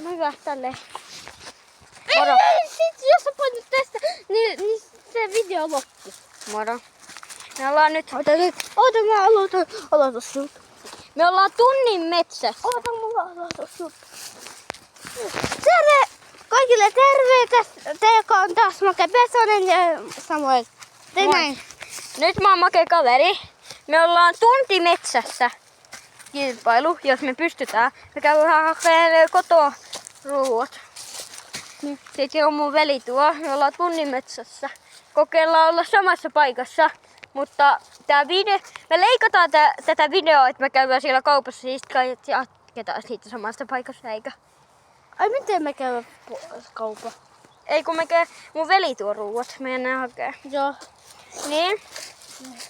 mä hyvä tälleen. Moro. Sit jos sä painat tästä, niin se video loppuu. Moro. Me ollaan nyt... Oota, mä aloitus juttu. Me ollaan tunnin metsässä. Oota, mulla aloitus juttu. Kaikille terve, teillä on taas Make Pesonen ja Samuel. Näin. Nyt mä oon Make kaveri. Me ollaan tunti metsässä. Kilpailu, jos me pystytään. Me käydään hakemaan kotoa ruuat. Sitten on mun veli tuo. Me ollaan tunnin metsässä. Kokeillaan olla samassa paikassa. Mutta me leikataan tätä videoa, että me käydään siellä kaupassa. Siis jatketaan siitä samasta paikassa, eikä? Ai miten me käydään kaupan? Ei kun mun veli tuo ruuat. Me mennään hakemaan. Joo. Niin.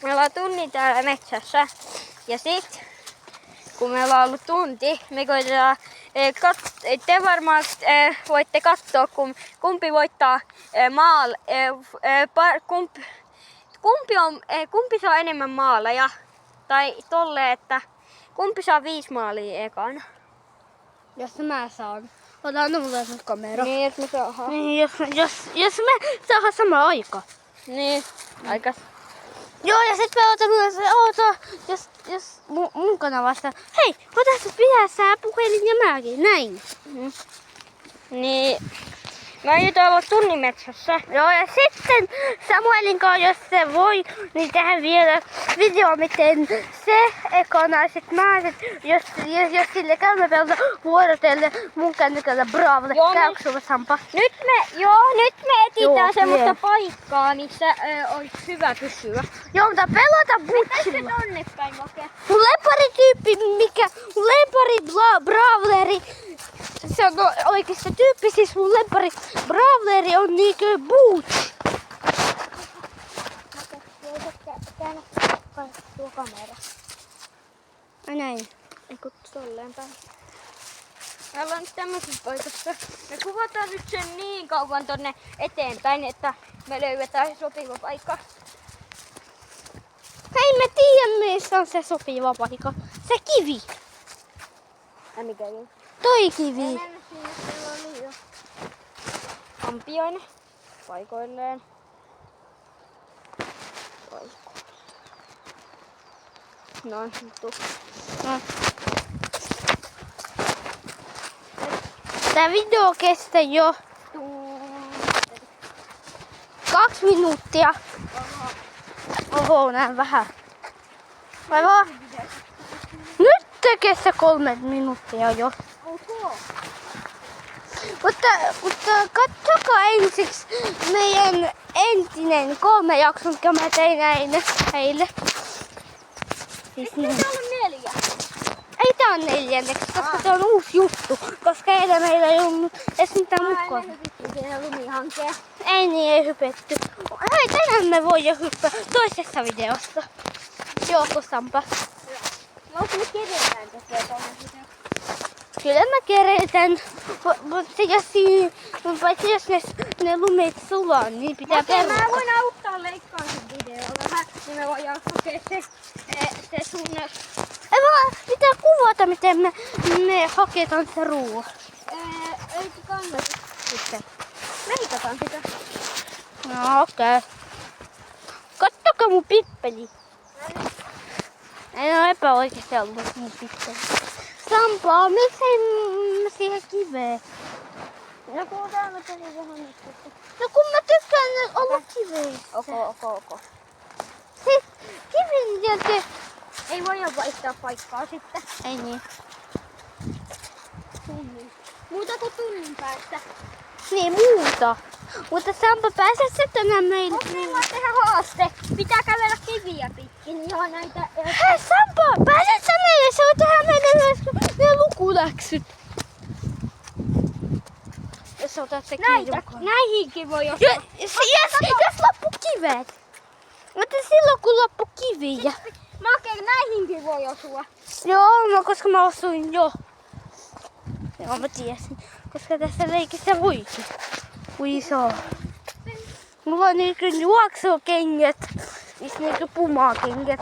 Me ollaan tunnin täällä metsässä. Ja sit kun me ollaan ollut tunti, me koitetaan, te varmaan voitte katsoa, kumpi voittaa maal, kumpi saa enemmän maaleja. Tai tolle, että kumpi saa 5 maalia ekana. Jos mä saan. Ota mulle sun kamera. Niin, jos me saadaan. Niin, jos me saadaan sama aika. Niin, aikas. Joo, ja sit me oota, jos mun kanavasta. Hei, ota sä pidä sä puhelin ja mäkin, näin. Niin, mä aion olla tunnin metsässä. Joo, ja sitten Samuelin kanssa, jos se voi, niin tehdään vielä video, miten se ekana, sit mä, jos sille käymme pelata vuorotelle mun kännykällä Bravle, käykö sulla Sampa? Nyt me etsitään semmoista paikkaa, missä olisi hyvä pysyä. Joo, mutta pelata butsilla. Miten tonne päin, Make? Mun Bravleri, se on oikeesti tyyppi, siis mun lempari Bravleri on niinkö Boots. Käännä tuo kamera. Ai näin. Eiku tolleen päin. Me ollaan nyt tämmöisessä paikassa. Me kuvataan nyt sen niin kauan tonne eteenpäin, että me löydetään sopiva paikka. Hei, me tiedän missä on se sopiva paikka. Se kivi. Ja mikä kivi? Toi kivi. Mennä sinne, siellä oli jo ampioinen paikoilleen. No, nyt No. Tää video kestää jo 2 minuuttia. Oho, näin vähän. Vai vaan? Nyt kestää 3 minuuttia jo. Oho. Mutta katsokaa ensiksi meidän entinen 3 jakson, mikä mä tein heille. Siis niin. Tää on 4. Ei tää on 4, koska se on uusi juttu. Koska eilen meillä ei ollut edes mitään mukaan. Siinä lumihankeen. Ei niin, ei hypetty. Hei, tänään me voi jo hyppää toisessa videossa. Joo, Sampa. Voitko me keretään tekee tuohon videoon? Kyllä mä keretän. Paitsi jos ne lumet sulaa, niin pitää perua. Mä voin auttaa leikkaan sen videoon vähän, niin me voidaan hakea se sun... Ei vaan, pitää kuvata miten me haketaan se ruoa. Ei kannata sitten. Leikataan sitä. No okei. Kattokaa mun pippeli. Ei ole epäoikeasti ollut mun pippeli. Sampa, miksei siihen kiveen? No kun täällä tuli vähän nyt. No kun mä tykkään olla kiveissä. Ok. Siis kivin jälkeen... Ei voi vaihtaa paikkaa sitten. Ei niin. Tunnin. Muuta kuin tunnin päästä. Niin muuta. Mutta Sampa, pääset sä tänään meille? Okei, mä tehdä haaste. Pitää kävellä kiviä pitkin. Joo, näitä... Hei Sampa, pääset sä meille? Se on tehdä meille ne lukuläksyt. Jos otat se kiinni. Näihinkin voi osua. Jos loppu kivet. Mutta silloin kun loppu kiviä. Make, näihinkin voi osua. Joo, koska mä osuin jo. Joo, mä tiesin. Koska tässä leikissä voikin. Ui iso. Mulla on niinku juoksukengät. Siis niinku pumakengät.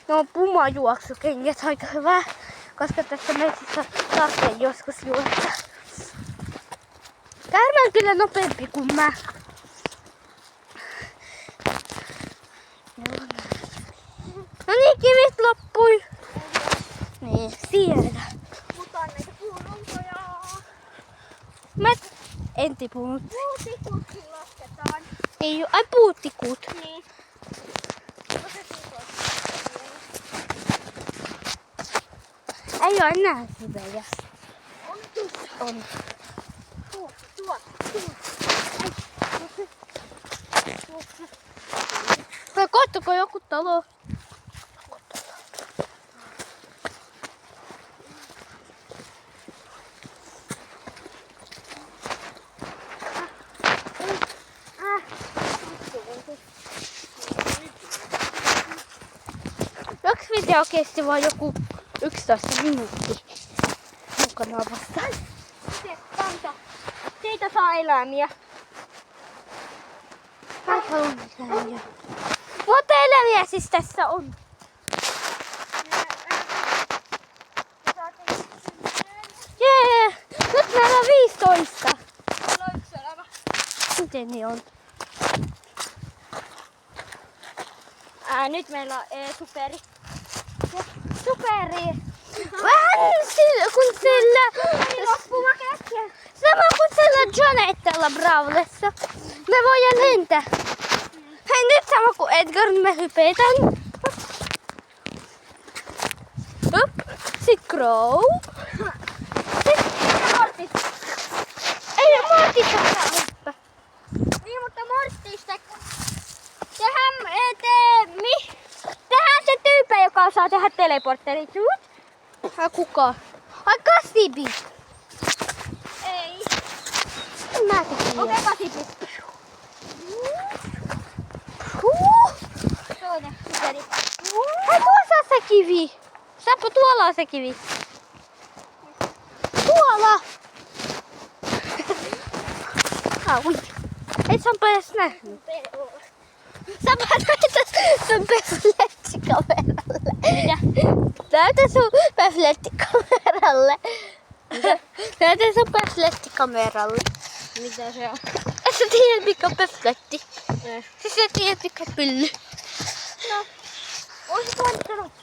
Ne on pumajuoksukengät aika hyvä. Koska tässä metsissä tarvitsee joskus juosta. Käärme on kyllä nopeampi kuin mä. No niin, kivit loppui. Niin, siellä. Mutta on näitä puurunkoja. Mä en tipunut. Puutikutkin lasketaan. Ei oo, ai puutikut. Niin. Ei oo enää syvejä. On. Vai kohtako joku talo? Yksi video kesti vaan joku 11 minuuttia. Mukana vasta. Siitä saa eläimiä. Mä haluan eläimiä. Mutta eläimiä siis tässä on. Jee! Nyt meillä on 15. Meillä on yksi elämä. Miten niin on? Nyt meillä on superi. Superi! Vähän kun sillä... Sama kuin sillä Jonettella Brawlessa. Me voidaan lentää. Hei, nyt sama kuin Edgar, me hypetään. Up. Sit Crow. Mortis. Ei Mortista saa hyppää. Niin, mutta Mortista. Tehdään se tyyppi, joka osaa tehdä teleportterit. Ai kuka? Ai Kasibi. Ei. Mä tekin. Okei, Kasipi. Toinen superi. Hei, tuossa on se kivi. Sappo, tuolla on se kivi. Tuolla. Ui. Ei Sampo edes nähnyt. Sampo näytä sun peflettikameralle. Mitä? Näytä sun peflettikameralle. Näytä sun peflettikameralle. Mitä se on? Sä tiedät mikä on pefletti. Ei. Sä tiedät mikä on pylly. No. Olisiko antanut